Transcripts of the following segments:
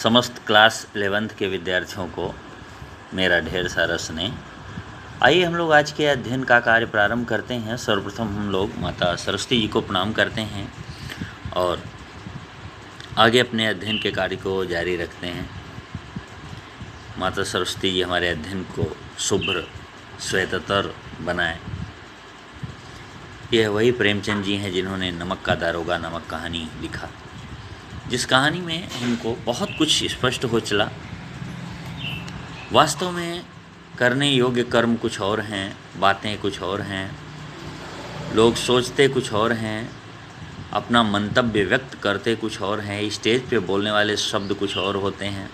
समस्त class 11th के विद्यार्थियों को मेरा ढेर सारा स्नेह। आइए हम लोग आज के अध्ययन का कार्य प्रारंभ करते हैं। सर्वप्रथम हम लोग माता सरस्वती जी को प्रणाम करते हैं और आगे अपने अध्ययन के कार्य को जारी रखते हैं। माता सरस्वती जी हमारे अध्ययन को शुभ्र श्वेततर बनाए। यह वही प्रेमचंद जी हैं जिन्होंने नमक का दारोगा नामक कहानी लिखा, जिस कहानी में हमको बहुत कुछ स्पष्ट हो चला। वास्तव में करने योग्य कर्म कुछ और हैं, बातें कुछ और हैं, लोग सोचते कुछ और हैं, अपना मंतव्य व्यक्त करते कुछ और हैं, स्टेज पे बोलने वाले शब्द कुछ और होते हैं,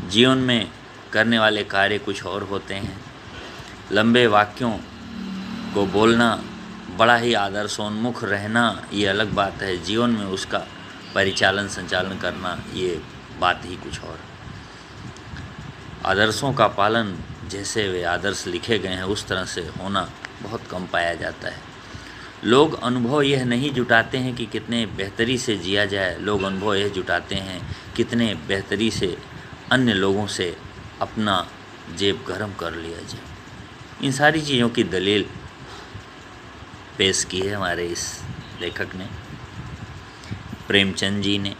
जीवन में करने वाले कार्य कुछ और होते हैं। लंबे वाक्यों को बोलना, बड़ा ही आदर्शोन्मुख रहना ये अलग बात है, जीवन में उसका परिचालन संचालन करना ये बात ही कुछ और। आदर्शों का पालन जैसे वे आदर्श लिखे गए हैं उस तरह से होना बहुत कम पाया जाता है। लोग अनुभव यह नहीं जुटाते हैं कि कितने बेहतरी से जिया जाए, लोग अनुभव यह जुटाते हैं कितने बेहतरी से अन्य लोगों से अपना जेब गर्म कर लिया जाए। इन सारी चीज़ों की दलील पेश की है हमारे इस लेखक ने, प्रेमचंद जी ने।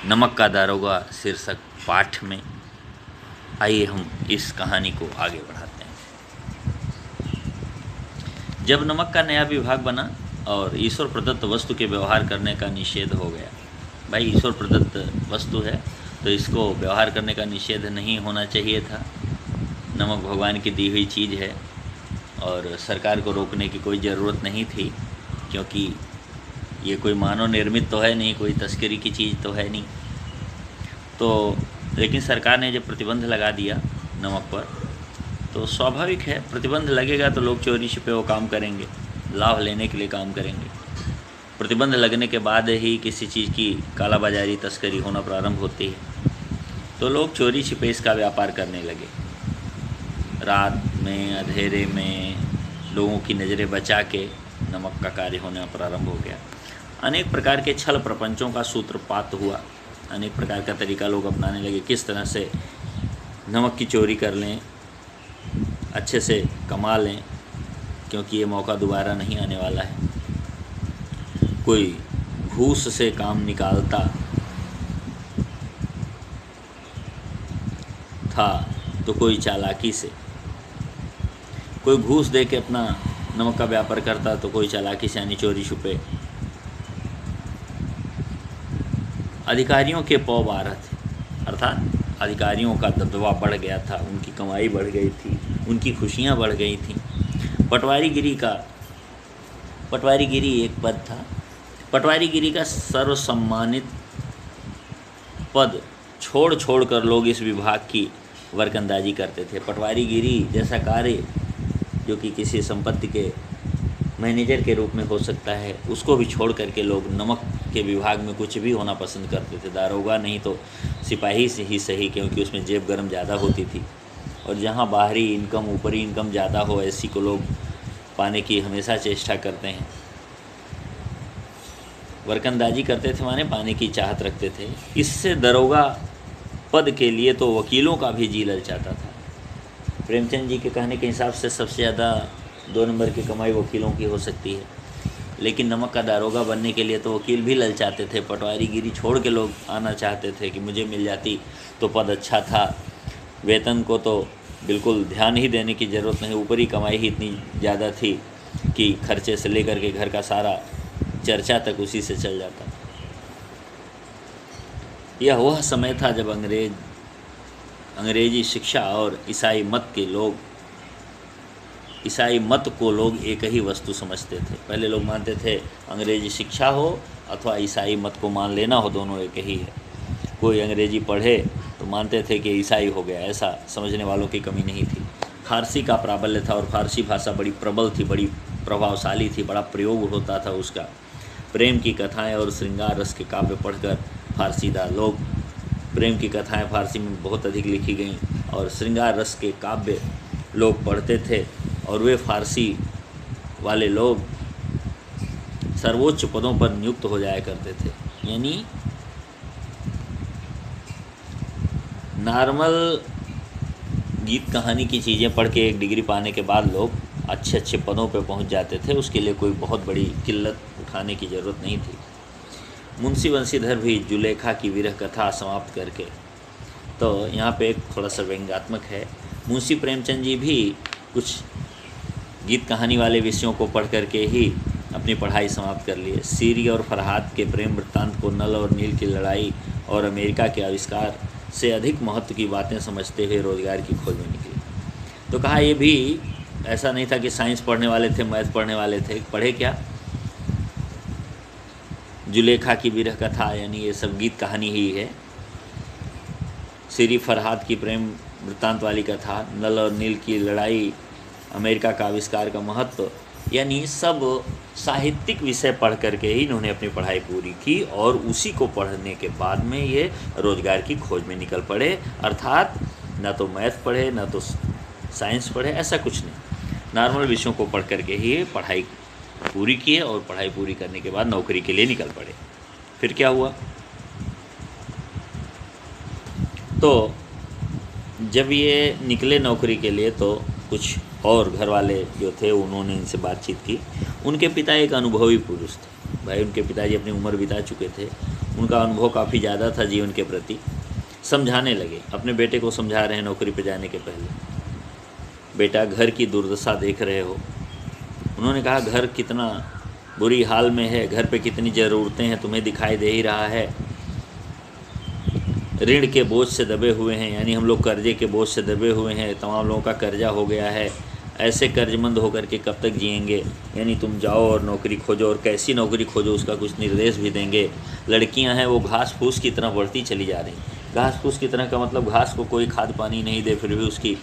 नमक का दारोगा शीर्षक पाठ में आइए हम इस कहानी को आगे बढ़ाते हैं। जब नमक का नया विभाग बना और ईश्वर प्रदत्त वस्तु के व्यवहार करने का निषेध हो गया। भाई ईश्वर प्रदत्त वस्तु है तो इसको व्यवहार करने का निषेध नहीं होना चाहिए था। नमक भगवान की दी हुई चीज़ है और सरकार को रोकने की कोई ज़रूरत नहीं थी, क्योंकि ये कोई मानव निर्मित तो है नहीं, कोई तस्करी की चीज़ तो है नहीं। तो लेकिन सरकार ने जब प्रतिबंध लगा दिया नमक पर, तो स्वाभाविक है प्रतिबंध लगेगा तो लोग चोरी छिपे वो काम करेंगे, लाभ लेने के लिए काम करेंगे। प्रतिबंध लगने के बाद ही किसी चीज़ की कालाबाजारी तस्करी होना प्रारंभ होती है, तो लोग चोरी छिपे इसका व्यापार करने लगे। रात में अंधेरे में लोगों की नज़रें बचा के नमक का कार्य होना प्रारंभ हो गया। अनेक प्रकार के छल प्रपंचों का सूत्रपात हुआ, अनेक प्रकार का तरीका लोग अपनाने लगे किस तरह से नमक की चोरी कर लें, अच्छे से कमा लें, क्योंकि ये मौका दोबारा नहीं आने वाला है। कोई घूस से काम निकालता था तो कोई चालाकी से, कोई घूस दे के अपना नमक का व्यापार करता तो कोई चालाकी से यानी चोरी छुपे। अधिकारियों के पौ 12 थे, अर्थात अधिकारियों का दबदबा बढ़ गया था, उनकी कमाई बढ़ गई थी, उनकी खुशियाँ बढ़ गई थी। पटवारीगिरी एक पद था। पटवारीगिरी का सर्वसम्मानित पद छोड़ छोड़ कर लोग इस विभाग की वरकंदाजी करते थे। पटवारीगिरी जैसा कार्य जो कि किसी संपत्ति के मैनेजर के रूप में हो सकता है, उसको भी छोड़ करके लोग नमक के विभाग में कुछ भी होना पसंद करते थे। दारोगा नहीं तो सिपाही से ही सही, क्योंकि उसमें जेब गर्म ज़्यादा होती थी और जहाँ बाहरी इनकम ऊपरी इनकम ज़्यादा हो ऐसी को लोग पाने की हमेशा चेष्टा करते हैं। वरकंदाजी करते थे माने पाने की चाहत रखते थे। इससे दरोगा पद के लिए तो वकीलों का भी जी ललचाता था। प्रेमचंद जी के कहने के हिसाब से सबसे ज़्यादा 2 नंबर की कमाई वकीलों की हो सकती है, लेकिन नमक का दारोगा बनने के लिए तो वकील भी ललचाते थे। पटवारीगिरी छोड़ के लोग आना चाहते थे कि मुझे मिल जाती तो पद अच्छा था, वेतन को तो बिल्कुल ध्यान ही देने की ज़रूरत नहीं, ऊपरी कमाई ही इतनी ज़्यादा थी कि खर्चे से लेकर के घर का सारा चर्चा तक उसी से चल जाता। यह वह समय था जब अंग्रेजी शिक्षा और ईसाई मत को लोग एक ही वस्तु समझते थे। पहले लोग मानते थे अंग्रेजी शिक्षा हो अथवा ईसाई मत को मान लेना हो, दोनों एक ही है। कोई अंग्रेजी पढ़े तो मानते थे कि ईसाई हो गया, ऐसा समझने वालों की कमी नहीं थी। फारसी का प्राबल्य था और फारसी भाषा बड़ी प्रबल थी, बड़ी प्रभावशाली थी, बड़ा प्रयोग होता था उसका। प्रेम की कथाएँ और श्रृंगार रस के काव्य पढ़कर फारसीदार लोग, प्रेम की कथाएँ फारसी में बहुत अधिक लिखी गईं और श्रृंगार रस के काव्य लोग पढ़ते थे, और वे फारसी वाले लोग सर्वोच्च पदों पर नियुक्त हो जाया करते थे। यानी नॉर्मल गीत कहानी की चीज़ें पढ़ के एक डिग्री पाने के बाद लोग अच्छे अच्छे पदों पे पहुंच जाते थे, उसके लिए कोई बहुत बड़ी किल्लत उठाने की ज़रूरत नहीं थी। मुंशी बंशीधर भी जुलेखा की विरह कथा समाप्त करके, तो यहाँ पे एक थोड़ा सा व्यंग्यात्मक है। मुंशी प्रेमचंद जी भी कुछ गीत कहानी वाले विषयों को पढ़ करके ही अपनी पढ़ाई समाप्त कर लिए। सीरी और फरहाद के प्रेम वृत्तांत को नल और नील की लड़ाई और अमेरिका के आविष्कार से अधिक महत्व की बातें समझते हुए रोजगार की खोज में निकले। तो कहा ये भी ऐसा नहीं था कि साइंस पढ़ने वाले थे, मैथ पढ़ने वाले थे, पढ़े क्या, जुलेखा की विरह कथा यानी ये सब गीत कहानी ही है। सीरी फरहाद की प्रेम वृत्तांत वाली कथा, नल और नील की लड़ाई, अमेरिका का आविष्कार का महत्व, यानी सब साहित्यिक विषय पढ़ करके ही इन्होंने अपनी पढ़ाई पूरी की और उसी को पढ़ने के बाद में ये रोजगार की खोज में निकल पड़े। अर्थात ना तो मैथ पढ़े ना तो साइंस पढ़े, ऐसा कुछ नहीं, नॉर्मल विषयों को पढ़ करके ही पढ़ाई पूरी किए और पढ़ाई पूरी करने के बाद नौकरी के लिए निकल पड़े। फिर क्या हुआ, तो जब ये निकले नौकरी के लिए तो कुछ और घर वाले जो थे उन्होंने इनसे बातचीत की। उनके पिता एक अनुभवी पुरुष थे, भाई उनके पिताजी अपनी उम्र बिता चुके थे, उनका अनुभव काफ़ी ज़्यादा था जीवन के प्रति। समझाने लगे, अपने बेटे को समझा रहे हैं नौकरी पर जाने के पहले, बेटा घर की दुर्दशा देख रहे हो। उन्होंने कहा घर कितना बुरी हाल में है, घर पे कितनी ज़रूरतें हैं तुम्हें दिखाई दे ही रहा है। ऋण के बोझ से दबे हुए हैं, यानी हम लोग कर्जे के बोझ से दबे हुए हैं, तमाम लोगों का कर्जा हो गया है। ऐसे कर्जमंद होकर के कब तक जिएंगे, यानी तुम जाओ और नौकरी खोजो, और कैसी नौकरी खोजो उसका कुछ निर्देश भी देंगे। लड़कियां हैं वो घास फूस की तरह बढ़ती चली जा रही। घास फूस की तरह का मतलब घास को कोई खाद पानी नहीं दे फिर भी उसकी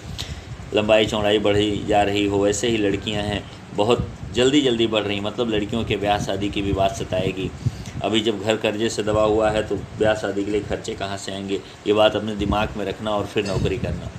लंबाई चौड़ाई बढ़ी जा रही हो, वैसे ही लड़कियां हैं बहुत जल्दी जल्दी बढ़ रही। मतलब लड़कियों के ब्याह शादी की भी बात सताएगी। अभी जब घर कर्जे से दबा हुआ है तो ब्याह शादी के लिए खर्चे कहाँ से आएंगे, ये बात अपने दिमाग में रखना और फिर नौकरी करना।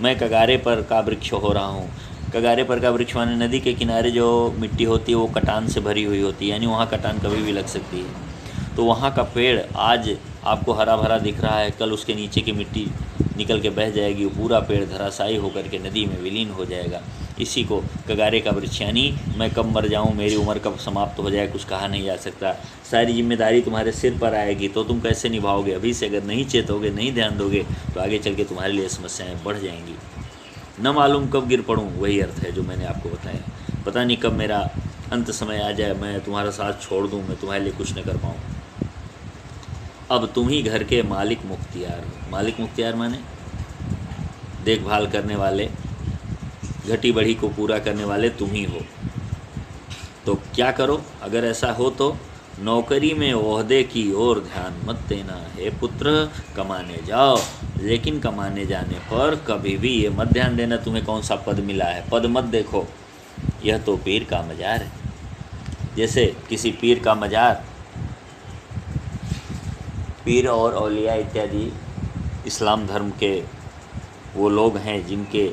मैं कगारे पर का वृक्ष हो रहा हूँ। कगारे पर का वृक्ष माने नदी के किनारे जो मिट्टी होती है वो कटान से भरी हुई होती है, यानी वहाँ कटान कभी भी लग सकती है। तो वहाँ का पेड़ आज आपको हरा भरा दिख रहा है, कल उसके नीचे की मिट्टी निकल के बह जाएगी, वो पूरा पेड़ धराशायी होकर के नदी में विलीन हो जाएगा। इसी को कगारे का वृक्ष, यानी मैं कब मर जाऊं, मेरी उम्र कब समाप्त हो जाए, कुछ कहा नहीं जा सकता। सारी जिम्मेदारी तुम्हारे सिर पर आएगी तो तुम कैसे निभाओगे। अभी से अगर नहीं चेतोगे, नहीं ध्यान दोगे तो आगे चल के तुम्हारे लिए समस्याएं बढ़ जाएंगी। न मालूम कब गिर पड़ूं, वही अर्थ है जो मैंने आपको बताया। पता नहीं कब मेरा अंत समय आ जाए, मैं तुम्हारा साथ छोड़ दूँ, मैं तुम्हारे लिए कुछ न कर पाऊँ। अब तुम ही घर के मालिक मुख्तियार हो। मालिक मुख्तियार माने देखभाल करने वाले, घटी बढ़ी को पूरा करने वाले तुम ही हो। तो क्या करो, अगर ऐसा हो तो नौकरी में ओहदे की ओर ध्यान मत देना। हे पुत्र, कमाने जाओ, लेकिन कमाने जाने पर कभी भी ये मत ध्यान देना तुम्हें कौन सा पद मिला है। पद मत देखो, यह तो पीर का मजार है। जैसे किसी पीर का मजार, पीर और औलिया इत्यादि इस्लाम धर्म के वो लोग हैं जिनके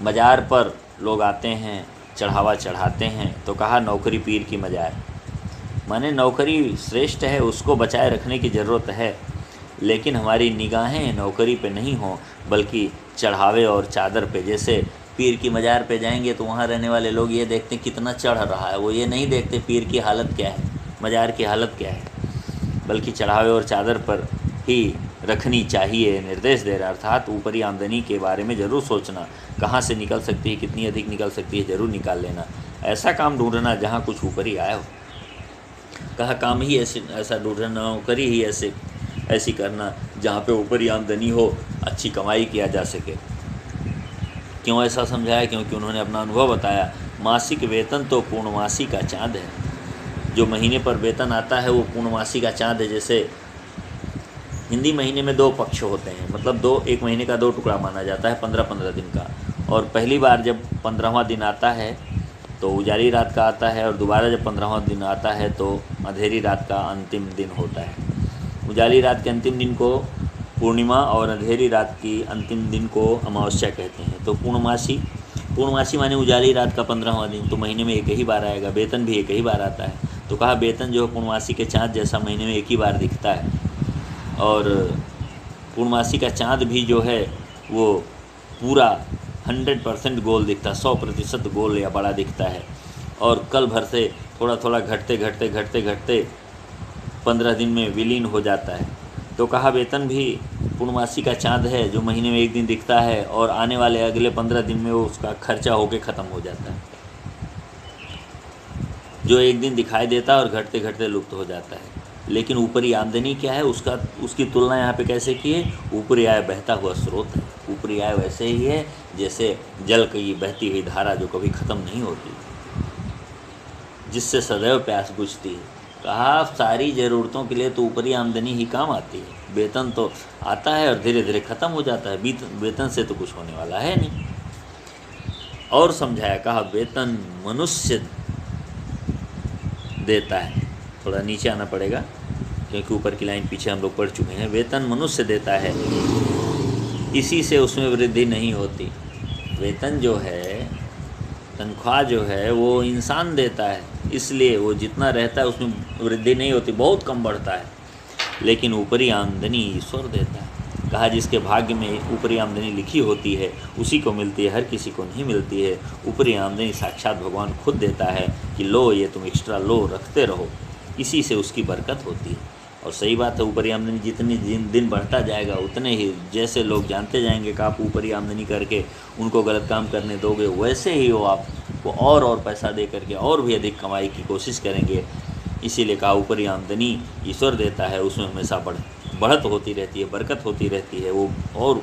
मजार पर लोग आते हैं, चढ़ावा चढ़ाते हैं। तो कहा नौकरी पीर की मजार, माने नौकरी श्रेष्ठ है, उसको बचाए रखने की ज़रूरत है, लेकिन हमारी निगाहें नौकरी पे नहीं हों बल्कि चढ़ावे और चादर पे। जैसे पीर की मजार पे जाएंगे तो वहाँ रहने वाले लोग ये देखते हैं कितना चढ़ रहा है, वो ये नहीं देखते पीर की हालत क्या है, मजार की हालत क्या है, बल्कि चढ़ावे और चादर पर ही रखनी चाहिए, निर्देश दे रहा। अर्थात ऊपरी आमदनी के बारे में ज़रूर सोचना, कहाँ से निकल सकती है, कितनी अधिक निकल सकती है, ज़रूर निकाल लेना। ऐसा काम ढूंढना जहाँ कुछ ऊपरी आया हो। कहा काम ही ऐसा ढूंढना, नौकरी ही ऐसी करना जहाँ पे ऊपरी आमदनी हो, अच्छी कमाई किया जा सके। क्यों ऐसा समझाया? क्योंकि उन्होंने अपना अनुभव बताया। मासिक वेतन तो पूर्णमासी का चाँद है। जो महीने पर वेतन आता है वो पूर्णमासी का चाँद है। जैसे हिंदी महीने में 2 पक्ष होते हैं, मतलब एक महीने का 2 टुकड़ा माना जाता है, 15-15 दिन का। और पहली बार जब 15वां दिन आता है तो उजाली रात का आता है, और दोबारा जब 15वां दिन आता है तो अंधेरी रात का अंतिम दिन होता है। उजाली रात के अंतिम दिन को पूर्णिमा और अंधेरी रात की अंतिम दिन को अमावस्या कहते हैं। तो पूर्णमासी माने उजाली रात का 15वां दिन, तो महीने में एक ही बार आएगा। वेतन भी एक ही बार आता है। तो कहा वेतन जो है पूर्णमासी के चाँद जैसा महीने में एक ही बार दिखता है, और पूर्णमासी का चाँद भी जो है वो पूरा 100% गोल दिखता है, 100% गोल या बड़ा दिखता है, और कल भर से थोड़ा थोड़ा घटते घटते घटते घटते 15 दिन में विलीन हो जाता है। तो कहा वेतन भी पूर्णमासी का चाँद है जो महीने में एक दिन दिखता है और आने वाले अगले 15 दिन में वो उसका खर्चा होके ख़त्म हो जाता है। जो एक दिन दिखाई देता है और घटते घटते लुप्त हो जाता है। लेकिन ऊपरी आमदनी क्या है, उसकी तुलना यहाँ पे कैसे की है? ऊपरी आय बहता हुआ स्रोत है। ऊपरी आय वैसे ही है जैसे जल की बहती हुई धारा जो कभी ख़त्म नहीं होती, जिससे सदैव प्यास बुझती है। कहा सारी ज़रूरतों के लिए तो ऊपरी आमदनी ही काम आती है। वेतन तो आता है और धीरे धीरे ख़त्म हो जाता है। वेतन से तो कुछ होने वाला है नहीं। और समझाया, कहा वेतन मनुष्य देता है। थोड़ा नीचे आना पड़ेगा क्योंकि ऊपर की लाइन पीछे हम लोग पढ़ चुके हैं। वेतन मनुष्य देता है, इसी से उसमें वृद्धि नहीं होती। वेतन जो है, तनख्वाह जो है वो इंसान देता है, इसलिए वो जितना रहता है उसमें वृद्धि नहीं होती, बहुत कम बढ़ता है। लेकिन ऊपरी आमदनी ईश्वर देता है। कहा जिसके भाग्य में ऊपरी आमदनी लिखी होती है उसी को मिलती है, हर किसी को नहीं मिलती है। ऊपरी आमदनी साक्षात भगवान खुद देता है कि लो ये तुम एक्स्ट्रा लो, रखते रहो, इसी से उसकी बरकत होती है। और सही बात है, ऊपरी आमदनी जितनी दिन बढ़ता जाएगा उतने ही जैसे लोग जानते जाएंगे कि आप ऊपरी आमदनी करके उनको गलत काम करने दोगे, वैसे ही वो आपको और पैसा दे करके और भी अधिक कमाई की कोशिश करेंगे। इसीलिए कहा ऊपरी आमदनी ईश्वर देता है, उसमें हमेशा बढ़त होती रहती है, बरकत होती रहती है, वो और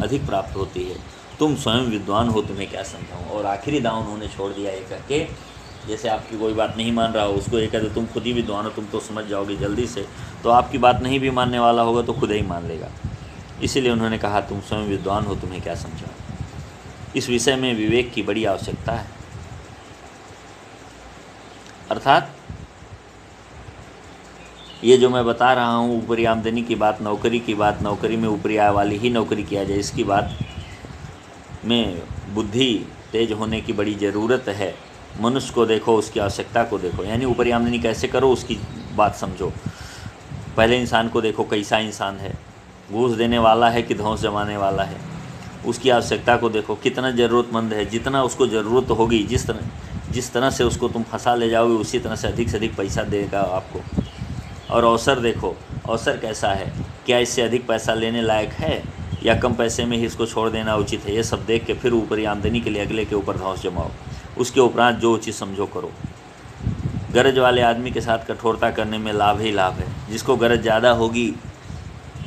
अधिक प्राप्त होती है। तुम स्वयं विद्वान हो, तुम्हें क्या समझाऊँ। और आखिरी दाव उन्होंने छोड़ दिया ये कह के, जैसे आपकी कोई बात नहीं मान रहा हो उसको ये कहते तुम खुद ही विद्वान हो, तुम तो समझ जाओगे जल्दी से, तो आपकी बात नहीं भी मानने वाला होगा तो खुद ही मान लेगा। इसीलिए उन्होंने कहा तुम स्वयं विद्वान हो, तुम्हें क्या समझाऊँ। इस विषय में विवेक की बड़ी आवश्यकता है। अर्थात ये जो मैं बता रहा हूँ ऊपरी आमदनी की बात, नौकरी की बात, नौकरी में ऊपरी आय वाली ही नौकरी किया जाए, इसकी बात में बुद्धि तेज होने की बड़ी ज़रूरत है। मनुष्य को देखो, उसकी आवश्यकता को देखो, यानी ऊपरी आमदनी कैसे करो उसकी बात समझो। पहले इंसान को देखो कैसा इंसान है, घूस देने वाला है कि धौंस जमाने वाला है। उसकी आवश्यकता को देखो, कितना ज़रूरतमंद है, जितना उसको ज़रूरत होगी, जिस तरह से उसको तुम फंसा ले जाओगे उसी तरह से अधिक पैसा देगा आपको। और अवसर देखो, अवसर कैसा है, क्या इससे अधिक पैसा लेने लायक है या कम पैसे में ही इसको छोड़ देना उचित है। ये सब देख के फिर ऊपरी आमदनी के लिए अगले के ऊपर धौंस जमाओ। उसके उपरांत जो उचित समझो करो। गरज वाले आदमी के साथ कठोरता करने में लाभ ही लाभ है। जिसको गरज ज़्यादा होगी,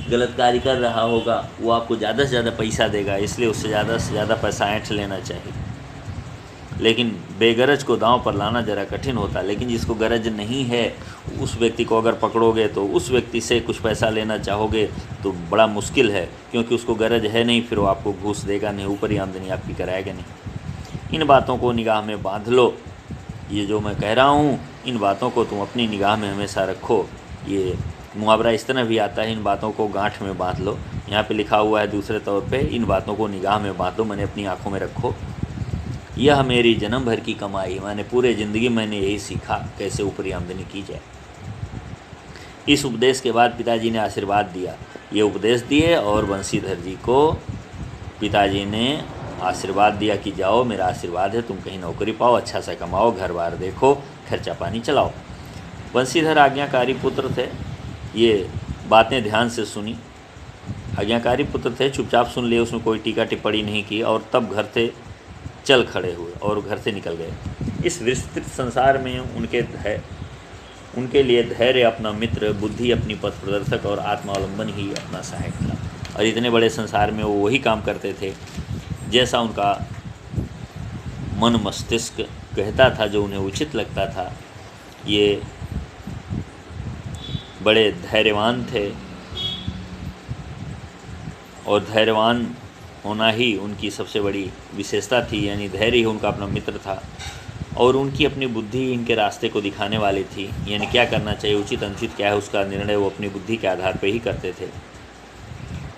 गलत कार्य कर रहा होगा, वो आपको ज़्यादा से ज़्यादा पैसा देगा, इसलिए उससे ज़्यादा पैसा ऐंठ लेना चाहिए। लेकिन बेगरज को दांव पर लाना ज़रा कठिन होता है। लेकिन जिसको गरज नहीं है उस व्यक्ति को अगर पकड़ोगे तो उस व्यक्ति से कुछ पैसा लेना चाहोगे तो बड़ा मुश्किल है, क्योंकि उसको गरज है नहीं, फिर वो आपको घूस देगा नहीं, ऊपरी आमदनी आपकी कराएगा नहीं। इन बातों को निगाह में बांध लो। ये जो मैं कह रहा हूँ इन बातों को तुम अपनी निगाह में हमेशा रखो। ये मुहावरा इस तरह भी आता है, इन बातों को गांठ में बांध लो। यहाँ पे लिखा हुआ है दूसरे तौर पे, इन बातों को निगाह में बांध लो, मैंने अपनी आँखों में रखो। यह मेरी जन्म भर की कमाई, मैंने पूरे ज़िंदगी मैंने यही सीखा कैसे ऊपरी आमदनी की जाए। इस उपदेश के बाद पिताजी ने आशीर्वाद दिया। ये उपदेश दिए और बंसीधर जी को पिताजी ने आशीर्वाद दिया कि जाओ, मेरा आशीर्वाद है, तुम कहीं नौकरी पाओ, अच्छा सा कमाओ, घर बार देखो, खर्चा पानी चलाओ। बंसीधर आज्ञाकारी पुत्र थे, ये बातें ध्यान से सुनी। आज्ञाकारी पुत्र थे, चुपचाप सुन लिए, उसमें कोई टीका टिप्पणी नहीं की, और तब घर से चल खड़े हुए और घर से निकल गए। इस विस्तृत संसार में उनके लिए धैर्य अपना मित्र, बुद्धि अपनी पथ प्रदर्शक और आत्मावलंबन ही अपना सहायक था। और इतने बड़े संसार में वो वही काम करते थे जैसा उनका मन मस्तिष्क कहता था, जो उन्हें उचित लगता था। ये बड़े धैर्यवान थे और धैर्यवान होना ही उनकी सबसे बड़ी विशेषता थी, यानी धैर्य ही उनका अपना मित्र था। और उनकी अपनी बुद्धि इनके रास्ते को दिखाने वाली थी, यानी क्या करना चाहिए, उचित अनुचित क्या है, उसका निर्णय वो अपनी बुद्धि के आधार पर ही करते थे।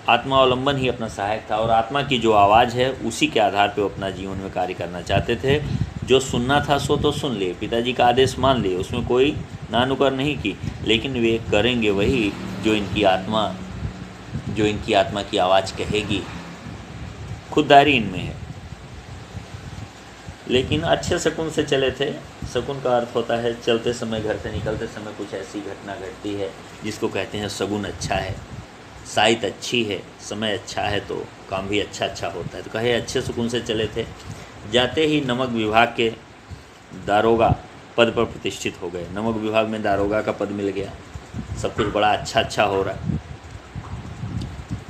आत्मावलंबन ही अपना सहायक था और आत्मा की जो आवाज़ है उसी के आधार पर वो अपना जीवन में कार्य करना चाहते थे। जो सुनना था सो तो सुन लिए, पिताजी का आदेश मान लिए, उसमें कोई नानुकर नहीं की, लेकिन वे करेंगे वही जो इनकी आत्मा जो इनकी आत्मा की आवाज़ कहेगी, खुददारी इनमें है। लेकिन अच्छे शकुन से चले थे। शकुन का अर्थ होता है चलते समय, घर से निकलते समय कुछ ऐसी घटना घटती है जिसको कहते हैं शगुन अच्छा है, साइत अच्छी है, समय अच्छा है तो काम भी अच्छा अच्छा होता है। तो कहे अच्छे शकुन से चले थे। जाते ही नमक विभाग के दारोगा पद पर प्रतिष्ठित हो गए। नमक विभाग में दारोगा का पद मिल गया, सब कुछ बड़ा अच्छा अच्छा हो रहा है।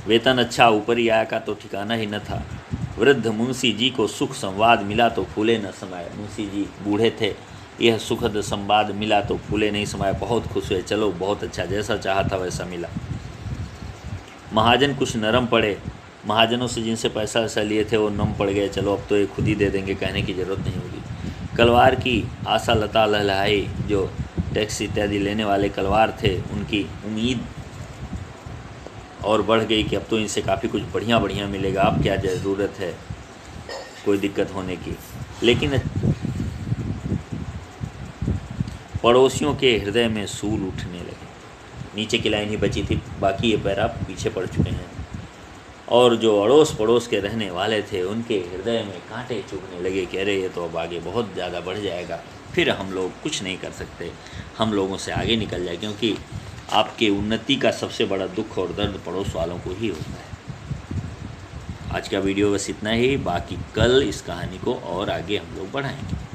वेतन अच्छा, ऊपरी आय का तो ठिकाना ही न था। वृद्ध मुंशी जी को सुख संवाद मिला तो फूले न समाये। मुंशी जी बूढ़े थे, यह सुखद संवाद मिला तो फूले नहीं समाये, बहुत खुश हुए। चलो बहुत अच्छा, जैसा चाहा था वैसा मिला। महाजन कुछ नरम पड़े, महाजनों से जिनसे पैसा वैसा लिए थे वो नम पड़ गए। चलो अब तो ये खुद ही दे देंगे, कहने की ज़रूरत नहीं होगी। कलवार की आशा लता लहलहाई, जो टैक्स इत्यादि लेने वाले कलवार थे उनकी उम्मीद और बढ़ गई कि अब तो इनसे काफ़ी कुछ बढ़िया बढ़िया मिलेगा, अब क्या ज़रूरत है कोई दिक्कत होने की। लेकिन पड़ोसियों के हृदय में सूल उठने लगे। नीचे की लाइन ही बची थी, बाकी ये पैरा पीछे पड़ चुके हैं। और जो अड़ोस पड़ोस के रहने वाले थे उनके हृदय में कांटे चुभने लगे कि अरे ये तो अब आगे बहुत ज़्यादा बढ़ जाएगा, फिर हम लोग कुछ नहीं कर सकते, हम लोगों से आगे निकल जाए, क्योंकि आपके उन्नति का सबसे बड़ा दुख और दर्द पड़ोस वालों को ही होता है। आज का वीडियो बस इतना ही, बाकी कल इस कहानी को और आगे हम लोग बढ़ाएंगे।